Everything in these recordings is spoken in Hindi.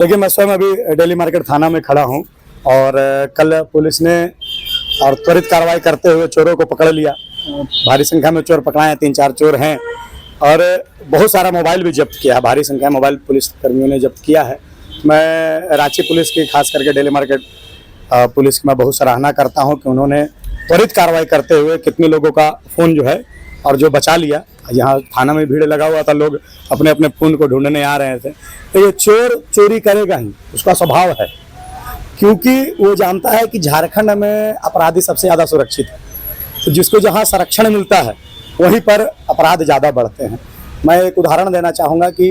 देखिए, मैं स्वयं अभी डेली मार्केट थाना में खड़ा हूं और कल पुलिस ने और त्वरित कार्रवाई करते हुए चोरों को पकड़ लिया। भारी संख्या में चोर पकड़ाए हैं, 3-4 चोर हैं और बहुत सारा मोबाइल भी जब्त किया है। भारी संख्या में मोबाइल पुलिस कर्मियों ने जब्त किया है। मैं रांची पुलिस की, खास करके डेली मार्केट पुलिस की मैं बहुत सराहना करता हूं कि उन्होंने त्वरित कार्रवाई करते हुए कितने लोगों का फ़ोन जो है और जो बचा लिया। यहाँ थाना में भीड़ लगा हुआ था, लोग अपने अपने फ़ोन को ढूंढने आ रहे थे। तो ये चोर चोरी करेगा ही, उसका स्वभाव है, क्योंकि वो जानता है कि झारखंड में अपराधी सबसे ज़्यादा सुरक्षित है। तो जिसको जहाँ संरक्षण मिलता है वहीं पर अपराध ज़्यादा बढ़ते हैं। मैं एक उदाहरण देना चाहूँगा कि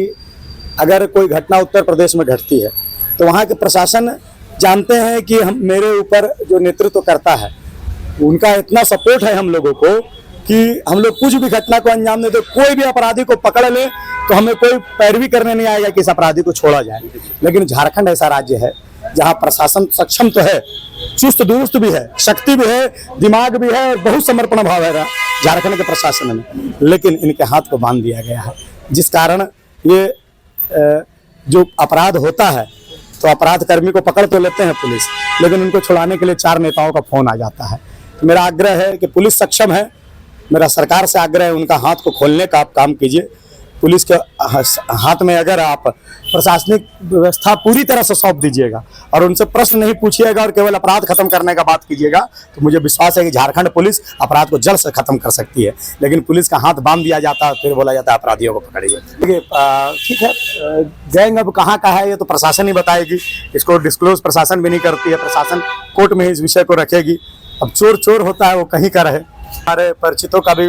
अगर कोई घटना उत्तर प्रदेश में घटती है तो वहाँ के प्रशासन जानते हैं कि मेरे ऊपर जो नेतृत्व करता है उनका इतना सपोर्ट है हम लोगों को कि हम लोग कुछ भी घटना को अंजाम दे, तो कोई भी अपराधी को पकड़ ले तो हमें कोई पैरवी करने नहीं आएगा कि इस अपराधी को छोड़ा जाए। लेकिन झारखंड ऐसा राज्य है जहां प्रशासन सक्षम तो है, चुस्त दुरुस्त भी है, शक्ति भी है, दिमाग भी है और बहुत समर्पण भाव है झारखंड के प्रशासन में, लेकिन इनके हाथ को बांध दिया गया है। जिस कारण ये जो अपराध होता है तो अपराध कर्मी को पकड़ तो लेते हैं पुलिस, लेकिन उनको छुड़ाने के लिए 4 नेताओं का फोन आ जाता है। तो मेरा आग्रह है कि पुलिस सक्षम है, मेरा सरकार से आग्रह है उनका हाथ को खोलने का आप काम कीजिए। पुलिस के हाथ में अगर आप प्रशासनिक व्यवस्था पूरी तरह से सौंप दीजिएगा और उनसे प्रश्न नहीं पूछिएगा और केवल अपराध खत्म करने का बात कीजिएगा, तो मुझे विश्वास है कि झारखंड पुलिस अपराध को जल्द से खत्म कर सकती है। लेकिन पुलिस का हाथ बांध दिया जाता है, फिर बोला जाता है अपराधियों को पकड़िए। देखिए, ठीक है, गैंग अब कहाँ का है ये तो प्रशासन ही बताएगी, इसको डिस्क्लोज प्रशासन भी नहीं करती है, प्रशासन कोर्ट में ही इस विषय को रखेगी। अब चोर चोर होता है, वो कहीं का रहे। हमारे परिचितों का भी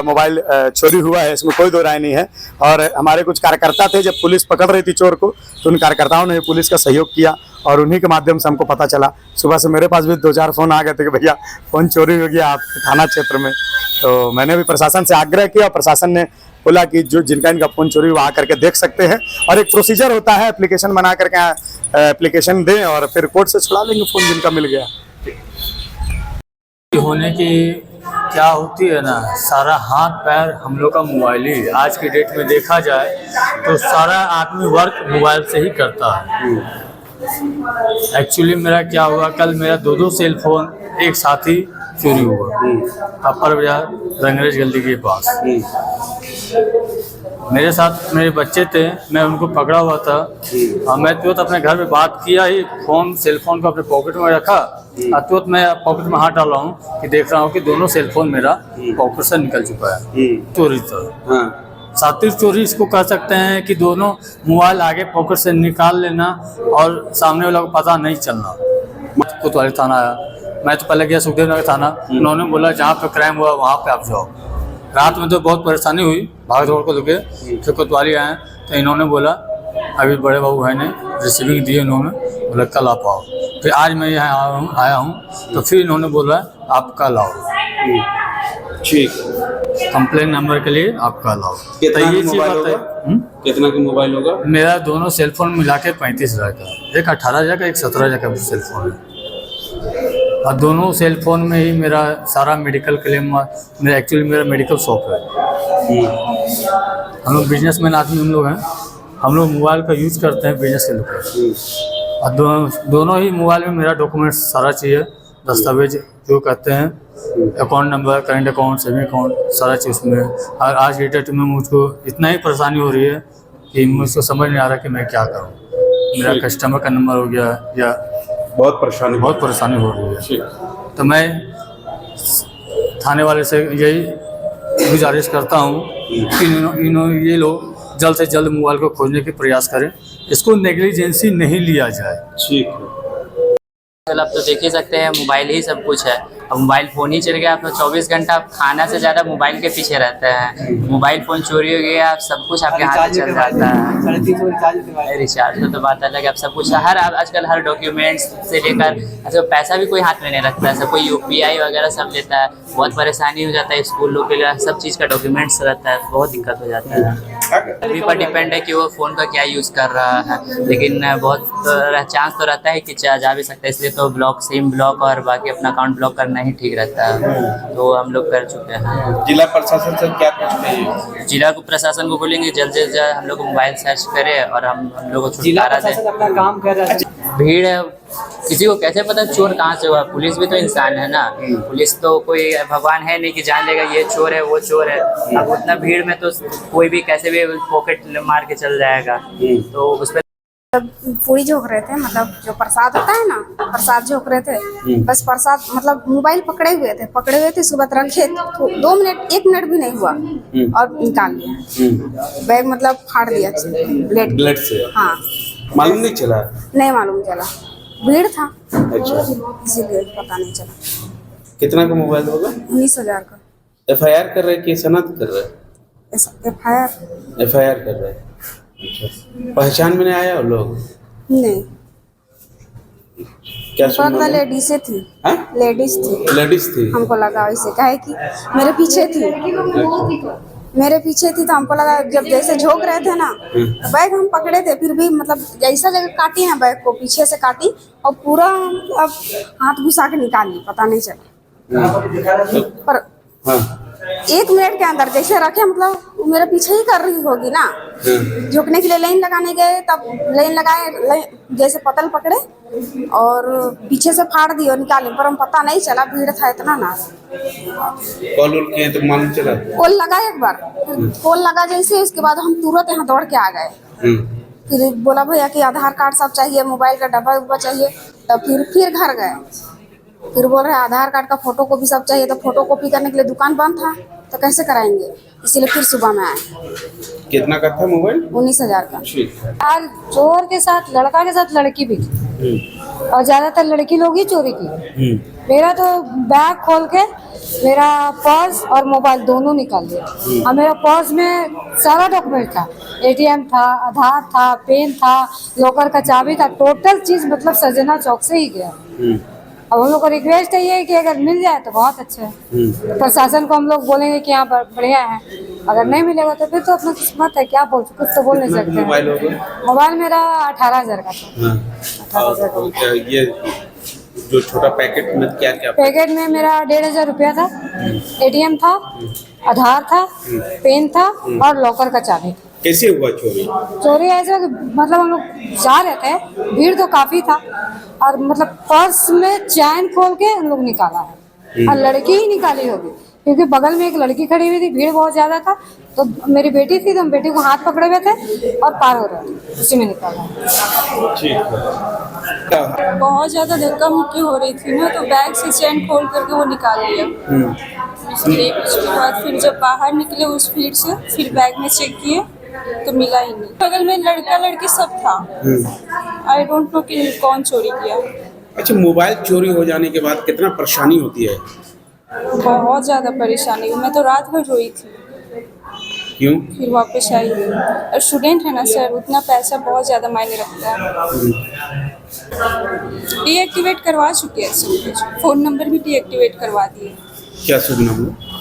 मोबाइल चोरी हुआ है, इसमें कोई दो राय नहीं है। और हमारे कुछ कार्यकर्ता थे, जब पुलिस पकड़ रही थी चोर को तो उन कार्यकर्ताओं ने पुलिस का सहयोग किया और उन्हीं के माध्यम से हमको पता चला। सुबह से मेरे पास भी 2-4 फ़ोन आ गए थे कि भैया फ़ोन चोरी हो गया आपके थाना क्षेत्र में। तो मैंने भी प्रशासन से आग्रह किया, प्रशासन ने बोला कि जो जिनका इनका फ़ोन चोरी हुआ आकर के देख सकते हैं और एक प्रोसीजर होता है, एप्लीकेशन बना करके एप्लीकेशन दें और फिर कोर्ट से छुड़ा लेंगे फ़ोन जिनका मिल गया। होने की क्या होती है ना, सारा हाथ पैर हम लोग का मोबाइल ही। आज की डेट में देखा जाए तो सारा आदमी वर्क मोबाइल से ही करता है। एक्चुअली मेरा क्या हुआ, कल मेरा 2 सेल फोन एक साथ ही चोरी हुआ अपर बाजार रंगरेज गली के पास। मेरे साथ मेरे बच्चे थे, मैं उनको पकड़ा हुआ था और मैं तुरंत अपने घर में बात किया ही, सेल फोन को अपने पॉकेट में रखा और तुरंत मैं पॉकेट में हाथ डाला हूँ कि देख रहा हूँ कि दोनों सेल फोन मेरा पॉकेट से निकल चुका है। चोरी था, सातिर चोरी इसको कह सकते हैं कि दोनों मोबाइल आगे पॉकेट से निकाल लेना और सामने वाला को पता नहीं चलना। कोतवाली थाना आया, मैं तो पहले गया सुखदेव नगर थाना, उन्होंने बोला जहाँ पे क्राइम हुआ वहाँ पे आप जाओ। रात में तो बहुत परेशानी हुई, भाग दौड़ को लेके। फिर कोतवाली आए तो इन्होंने बोला अभी बड़े बाबू भाई ने रिसीविंग दी, उन्होंने बोला कल आप आओ। फिर आज मैं यहाँ आया हूँ तो फिर इन्होंने बोला आप कल आओ, ठीक, कंप्लेन नंबर के लिए आप कल आओ। कितना ये चीज़ मोबाइल होगा? कितना का मोबाइल होगा? मेरा दोनों सेल फोन मिला के 35,000 का, एक 18,000 का, एक 17,000 का सेल फोन है। और दोनों सेल फोन में ही मेरा सारा मेडिकल क्लेम, मेरा एक्चुअली मेरा मेडिकल शॉप है। हम लोग बिजनेसमैन आदमी हम लोग हैं, हम लोग मोबाइल का यूज़ करते हैं बिजनेस के लिए। और दोनों ही मोबाइल में मेरा डॉक्यूमेंट्स सारा चाहिए, दस्तावेज जो कहते हैं, account number, current account, saving account, सारा चीज़ उसमें। और आज की डेट में मुझको इतना ही परेशानी हो रही है कि मुझको समझ नहीं आ रहा कि मैं क्या करूँ। मेरा कस्टमर का नंबर हो गया या बहुत परेशानी हो रही है। तो मैं थाने वाले से यही गुजारिश करता हूँ कि ये लोग जल्द से जल्द मोबाइल को खोजने के प्रयास करें, इसको नेग्लिजेंसी नहीं लिया जाए। ठीक है, अब तो देख ही सकते हैं मोबाइल ही सब कुछ है। अब मोबाइल फ़ोन ही चल गया, आप 24 घंटा खाना से ज़्यादा मोबाइल के पीछे रहते हैं। मोबाइल फ़ोन चोरी हो गया, आप सब कुछ आपके हाथ में चल जाता है। रिचार्ज का तो बात अलग है, अब सब कुछ आजकल हर डॉक्यूमेंट्स से लेकर अच्छा पैसा भी कोई हाथ में नहीं रखता है, सब कोई UPI वगैरह सब लेता है। बहुत परेशानी हो जाता है, स्कूल लोग के लिए सब चीज़ का डॉक्यूमेंट्स रहता है, बहुत दिक्कत हो जाता है। अभी पर डिपेंड है कि वो फ़ोन का क्या यूज़ कर रहा है, लेकिन बहुत चांस तो रहता है कि जा भी सकता है, इसलिए तो ब्लॉक, सिम ब्लॉक और बाकी अपना अकाउंट ब्लॉक करना ही ठीक रहता है, तो हम लोग कर चुके हैं। जिला प्रशासन से क्या कुछ कहिए? जिला को प्रशासन को बोलेंगे जल्द से जल्द हम लोग मोबाइल सर्च करें और हम लोग को छुटकारा दें। अपना काम कर रहा है। भीड़ है, किसी को कैसे पता चोर कहाँ से हुआ? पुलिस भी तो इंसान है ना, पुलिस तो कोई भगवान है नहीं कि जान लेगा ये चोर है वो चोर है। अब उतना भीड़ में तो कोई भी कैसे भी पॉकेट मार के चल जाएगा, तो उस पर पूरी झोंक रहे थे, मतलब जो प्रसाद होता है ना, प्रसाद झोंक रहे थे। बस प्रसाद मतलब मोबाइल पकड़े हुए थे सुबह रखे, 2 मिनट 1 मिनट भी नहीं हुआ और निकाल लिया बैग, मतलब फाड़ दिया ब्लेड से। हाँ, मालूम नहीं चला? नहीं मालूम चला, भीड़ था अच्छा, इसीलिए पता नहीं चला। कितना का मोबाइल होगा? 19,000 का। FIR कर रहे कि सनद कर रहे? FIR कर रहे। अच्छा, पहचान में नहीं आया वो लोग? नहीं, क्या पता लेडीज थी, हाँ? लेडीज थी। हमको लगा वैसे, काहे कि मेरे पीछे थी तो हमको लगा, जब जैसे झोंक रहे थे ना तो बैग हम पकड़े थे, फिर भी मतलब जैसा जगह काटी है बैग को, पीछे से काटी और पूरा अब हाथ घुसा के निकाली, पता नहीं चला। पर हाँ। 1 मिनट के अंदर जैसे रखे, मतलब मेरे पीछे ही कर रही होगी ना, झुकने के लिए लाइन लगाने गए, तब लाइन लगाए, जैसे पतल पकड़े और पीछे से फाड़ दी और निकाले, पर हम पता नहीं चला, भीड़ था इतना ना। कॉल किए तो मालूम चला? कॉल लगा एक बार, कॉल लगा जैसे, उसके बाद हम तुरंत यहाँ दौड़ के आ गए। फिर बोला भैया कि आधार कार्ड सब चाहिए, मोबाइल का डब्बा उब्बा चाहिए, तब फिर घर गए। फिर बोल रहे आधार कार्ड का फोटो कॉपी सब चाहिए, तो फोटो कॉपी करने के लिए दुकान बंद था, तो कैसे कराएंगे, इसीलिए फिर सुबह में आए। कितना का था मोबाइल? 19,000 का। ठीक है। और चोर के साथ लड़का के साथ लड़की भी थी, और ज्यादातर लड़की लोग ही चोरी की। मेरा तो बैग खोल के मेरा पर्स और मोबाइल दोनों निकाल लिया, और मेरा पर्स में सारा डॉक्यूमेंट था, ATM था, आधार था, पेन था, लॉकर का चाबी था, टोटल चीज मतलब सजना चौक से ही गया। अब हम लोग को रिक्वेस्ट है ये कि अगर मिल जाए तो बहुत अच्छा है, तो प्रशासन को हम लोग बोलेंगे कि यहाँ पर बढ़िया है, अगर नहीं मिलेगा तो फिर तो अपना किस्मत है, क्या बोल, कुछ तो बोल नहीं सकते। मोबाइल मेरा 18,000 का था। 18,000 का। ये जो छोटा पैकेट में क्या क्या? पैकेट में मेरा 1,500 रुपया था, ATM था, आधार था, पेन था और लॉकर का चाबी था। कैसे हुआ चोरी? चोरी ऐसे मतलब हम लोग जा रहे थे, भीड़ तो काफी था, और मतलब पर्स में चैन खोल के हम लोग निकाला है, और लड़की ही निकाली होगी क्योंकि बगल में एक लड़की खड़ी हुई थी, भीड़ बहुत ज्यादा था, तो मेरी बेटी थी, तो हम बेटी को हाथ पकड़े हुए थे और पार हो रहे थे, उसी में निकाला। बहुत ज़्यादा धक्का मुक्की हो रही थी ना, तो बैग से चैन खोल करके वो निकाल लिया। इसलिए उसके बाद फिर जब बाहर निकले उस भीड़ से, फिर बैग में चेक किए तो मिला ही नहीं। बगल में लड़का लड़की सब था। आई डोंट नो कि कौन चोरी किया। अच्छा, मोबाइल चोरी हो जाने के बाद कितना परेशानी होती है? बहुत ज़्यादा परेशानी हुई, मैं तो रात भर रोई थी। क्यों? फिर वापस आई, और स्टूडेंट है ना सर, उतना पैसा बहुत ज़्यादा मायने रखता है। डीएक्टिवेट करवा चुके हैं सब कुछ, फ़ोन नंबर भी डीएक्टिवेट करवा दिए। क्या शुभ नाम है?